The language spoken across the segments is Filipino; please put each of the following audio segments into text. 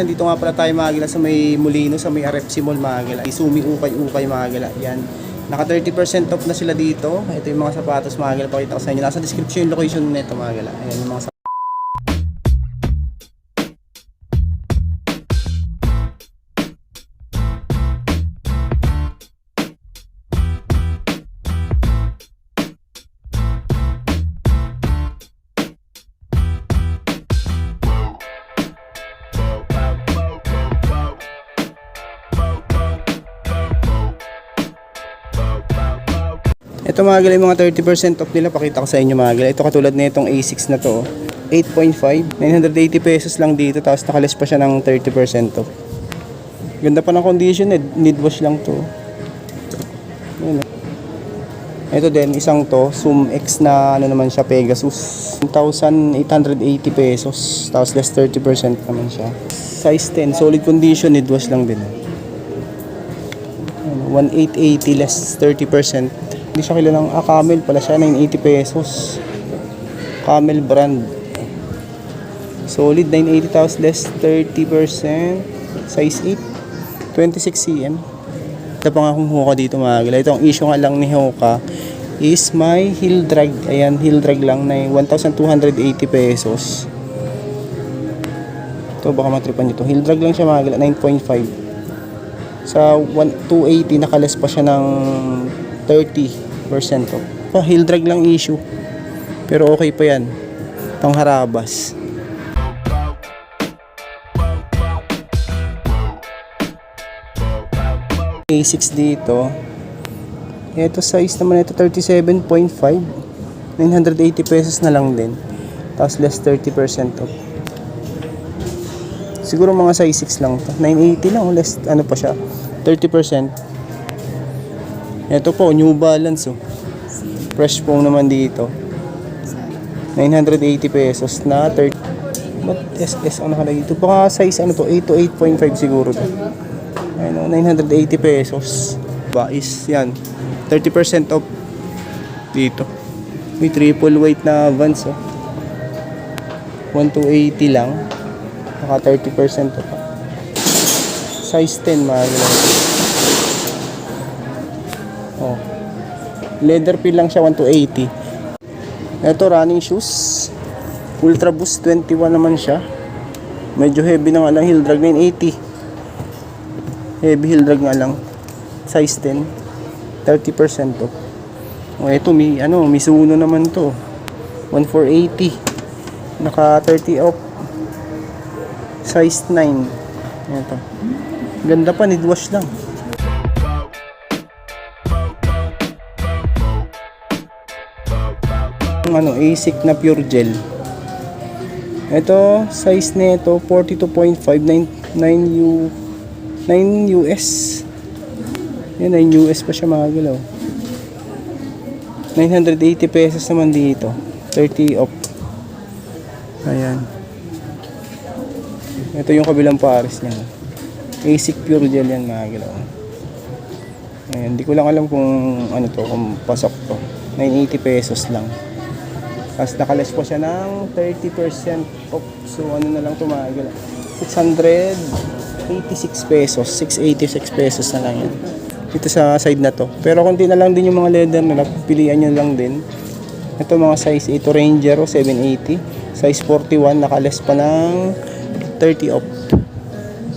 nandito nga pala tayo mga gala sa may Molino, sa may RFC Mall mga gala. Isumi ukay-ukay mga gala. Yan. Naka 30% off na sila dito. Ito yung mga sapatos mga gala. Pakita ko sa inyo. Nasa description yung location nito mga gala. Ayan yung mga sapatos. Ito mga gala, yung mga 30% off nila, pakita ko sa inyo mga gala. Ito katulad na itong A6 na to, 8.5, 980 pesos lang dito, tapos nakaless pa siya ng 30% off. Ganda pa ng condition, need wash lang to. Ayan. Ito din, isang to, Zoom X na ano naman siya, Pegasus. 1,880 pesos, tapos less 30% naman siya. Size 10, solid condition, need wash lang din. 1,880 less 30%. Hindi siya kilalang Camel pala siya, 980 pesos. Camel brand. Solid 980 tapos less 30%. Size 8. 26 cm. Ito pa nga kung Hoka dito mga gala. Ito ang issue nga lang ni Hoka is may heel drag. Ayan, heel drag lang na 1,280 pesos. Ito baka matripan nyo. Heel drag lang siya mga gala, 9.5. Sa 280 nakaless pa siya ng 30% off. Heel drag lang issue. Pero okay pa yan. Pangharabas. A6 dito. Ito size naman ito 37.5. 980 pesos na lang din. Tapos less 30% off. Siguro mga size 6 lang to. 980 lang. Less ano pa siya. 30%. Ito po, New Balance oh. Fresh po naman dito. 980 pesos na 30. But SS ano ka na dito? Baka size ano to? 8 to 8.5 siguro to. Ayun oh, 980 pesos. Ba is yan. 30% off dito. May triple weight na Vans oh. 1,280 lang. Naka 30% off. Size 10 mga gano'n. Oh. Leather feel lang siya 1,280. Ito running shoes. Ultra Boost 21 naman siya. Medyo heavy na nga lang, heel drag 980. Heavy heel drag nga lang. Size 10. 30% off. Oh, ito may ano, Mizuno naman to. 1,480. Naka 30 off. Size 9. Ito. Ganda pa, need wash lang. Ano, ASIC na pure gel. Ito, size nito 42.5, 9 US. Yan, 9 US pa siya mga galaw. 980 pesos naman dito. 30 off. Ayan. Ito yung kabilang pares niya. ASIC pure gel yan mga galaw. Ayan, hindi ko lang alam kung ano to, kung pasok to. 980 pesos lang. Tapos nakaless po siya ng 30% off. So ano na lang ito mga gala, 686 pesos, 686 pesos na lang yan dito sa side na to. Pero konti na lang din yung mga leather nila, pilihan nyo lang din. Ito mga size 8 Ranger 780, size 41, nakaless pa ng 30 off.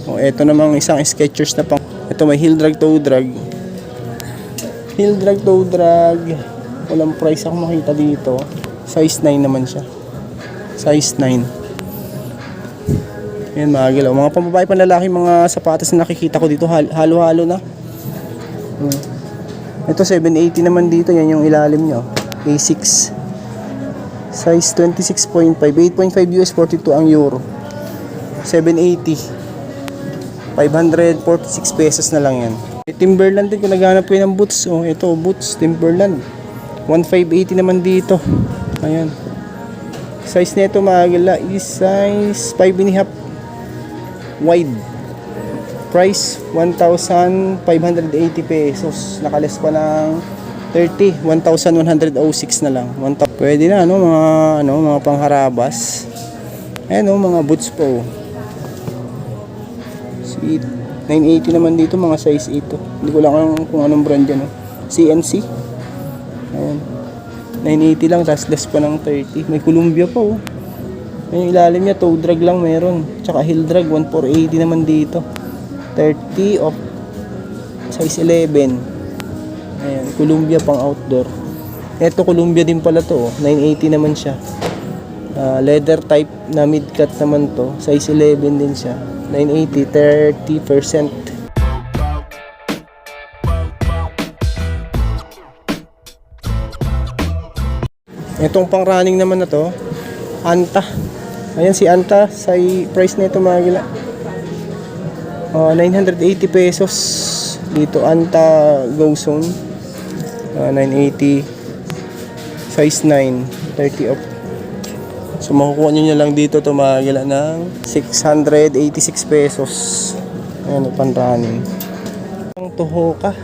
O ito namang isang Skechers na pang, ito may heel drag, toe drag. Heel drag, toe drag, walang price ako makita dito. Size 9 naman siya. Size 9. Yan mga galaw. Mga pambabae, panlalaki, mga sapatos na nakikita ko dito. Halo-halo na. Ito 780 naman dito. Yan yung ilalim nyo. A6. Size 26.5. 8.5 US, 42 ang euro. 780. 546 pesos na lang yan. Timberland din kung naghanap kayo ng boots. Oh, ito boots. Timberland. 1,580 naman dito. Ayan. Size nito mga gala is size 5.5 wide. Price 1,580 pesos. Nakaless pa ng 30, 1,106 na lang. Pwede na mga pangharabas. Ayan mga boots po. 980 naman dito, mga size 8 to. Hindi ko lang alam kung anong brand yan, no? CNC. Ayan. 980 lang, tapos less pa ng 30. May Columbia pa, oh. Yung ilalim niya, toe drag lang meron. Tsaka heel drag, 1480 naman dito. 30 of size 11. Ayan, Columbia pang outdoor. Ito Columbia din pala to, oh. 980 naman siya. Leather type na mid-cut naman to. Size 11 din siya. 980, 30%. Itong pang running naman na to, Anta. Ayan si Anta, sa price nito mga gila. 980 pesos. Dito Anta Go Zone. 980 size 9, 30 off. So makukuha nyo lang dito to mga gila ng 686 pesos. Ayan, pan running. Ang Tohoka.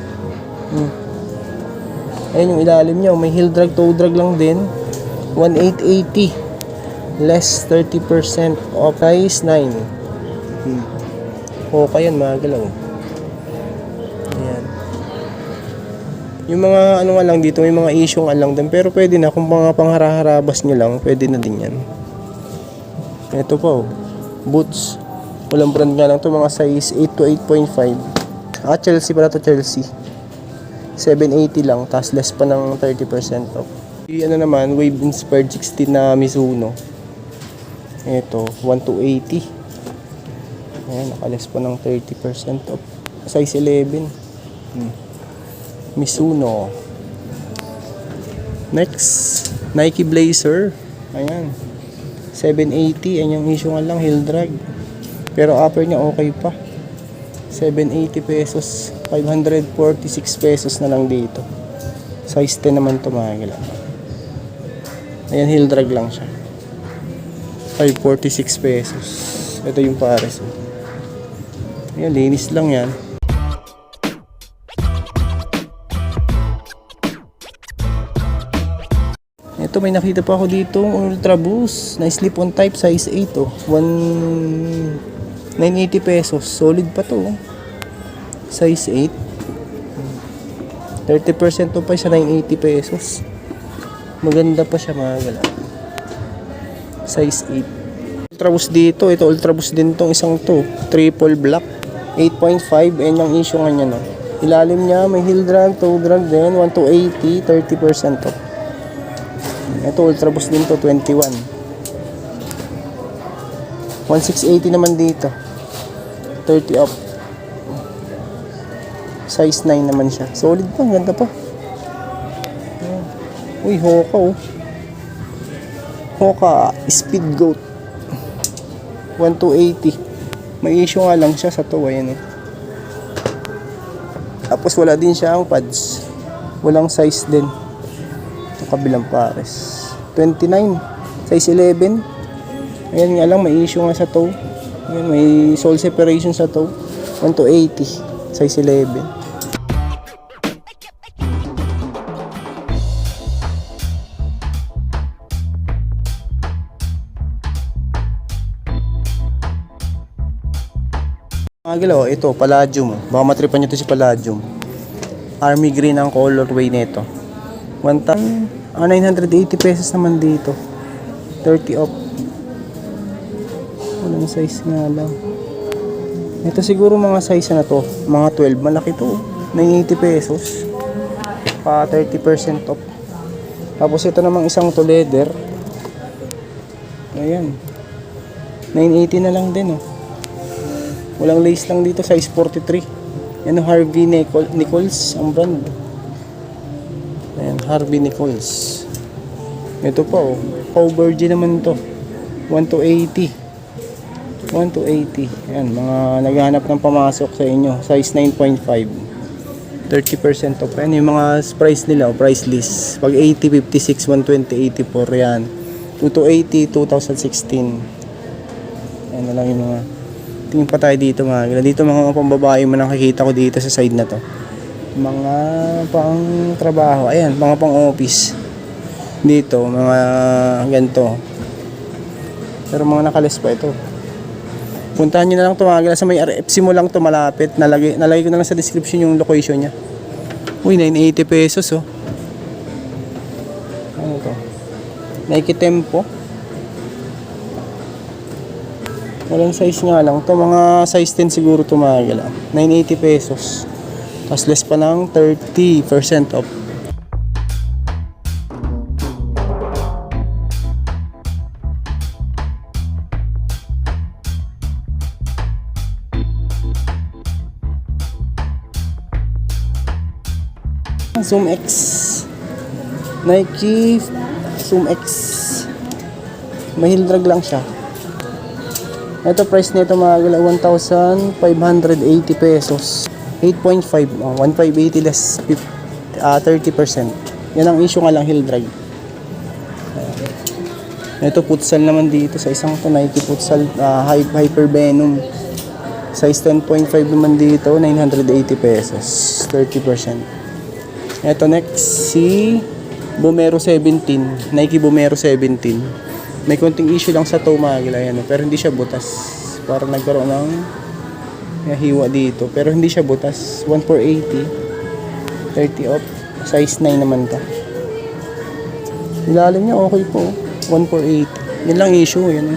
Ayan yung ilalim niya, may heel drag, toe drag lang din. 1880 less 30% o size 9. Hoka yan mga galaw. Ayan. Yung mga ano nga lang dito, may mga issue nga lang din, pero pwede na kung mga pangharabas nyo lang, pwede na din yan. Ito po, boots. Walang brand nga lang to, mga size 8 to 8.5. Chelsea pala to, Chelsea. 780 lang, tas less pa ng 30% off. Ano naman, wave inspired 16 na Mizuno. Ito, 1 to 80. Ayan, nakaless pa ng 30% off. Size 11. Mizuno. Next, Nike Blazer. Ayan. 780. Ayan yung issue nga lang, heel drag. Pero upper niya okay pa. 780 pesos. 546 pesos na lang dito. Size 10 naman to mga gila. Ayan, heel drag lang siya. 546 pesos. Ito yung pares. Ayan, linis lang yan. Ito, may nakita pa ako dito, Ultra Boost na slip-on type, size 8 oh. 980 pesos. Solid pa to oh. Size 8. 30% to pa siya, 980 pesos. Maganda pa siya mga gala. Size 8. Ultra Boost dito, ito Ultra Boost din tong isang to. Triple black. 8.5, and yung issue nga niya no. Ilalim niya, may heel drag, toe drag din, 1 to 80, 30% off. Ito Ultra Boost din to, 21. 1680 naman dito. 30 off. Size 9 naman siya. Solid pa, ganda pa. Uy, Hoka oh. Hoka Speed Goat. 1 to 80. May issue nga lang siya sa to, ayan oh. Tapos wala din siya ang pads. Walang size din. Ito kabilang pares. 29. Size 11. Ayan nga lang, may issue nga sa toe. Ayan, may sole separation sa toe. 1 to 80. Size 11. Mga galaw, ito, Palladium. Baka matripan nyo ito si Palladium. Army green ang colorway nito. 980 pesos naman dito. 30 off. Walang size nga lang. Ito siguro mga size na to. Mga 12. Malaki to. 980 pesos. Pa 30% off. Tapos ito namang isang to leather. Ayan. 980 na lang din oh. Walang lace lang dito, size 43. Yan, Harvey Nichols ang brand. Ayan, Harvey Nichols. Ito pa oh, Pau Virgin naman to. 1 to 80. 1 to 80. Ayan, mga naghahanap ng pamasok sa inyo. Size 9.5. 30% off. Ayan yung mga price nila, price list. Pag 80, 56, 120, 84 yan. 2 to 80, 2016. Ayan na lang yung mga. Tingin pa tayo dito mga gila. Dito mga pambabae mo nakikita ko dito sa side na to. Mga pang trabaho. Ayan, mga pang office. Dito, mga ganito. Pero mga nakalis pa ito. Puntahan nyo na lang tumagala sa may RFC mo lang to malapit. Nalagay ko na lang sa description yung location niya. Uy, 980 pesos oh. Ano to? Nike Tempo. Walang size nga lang. To mga size 10 siguro tumagala. 980 pesos. Tapos less pa ng 30% off. Zoom X. Nike Zoom X. May heel drag lang siya. Ito price nito mga gala 1,580 pesos. 8.5, 1,580 less 30%. Yan ang issue nga lang, heel drag. Ito futsal naman dito sa isang to, Nike futsal Hyper Venom. Size 10.5 naman dito, 980 pesos. 30%. Ito next, si Vomero 17. Nike Vomero 17. May konting issue lang sa toe mga gila yan, pero hindi siya butas. Parang nagkaroon ng hiwa dito, pero hindi siya butas. 1,480. 30 off. Size 9 naman ka. Ilalim niya okay po. 1,480. Yan lang issue, yan.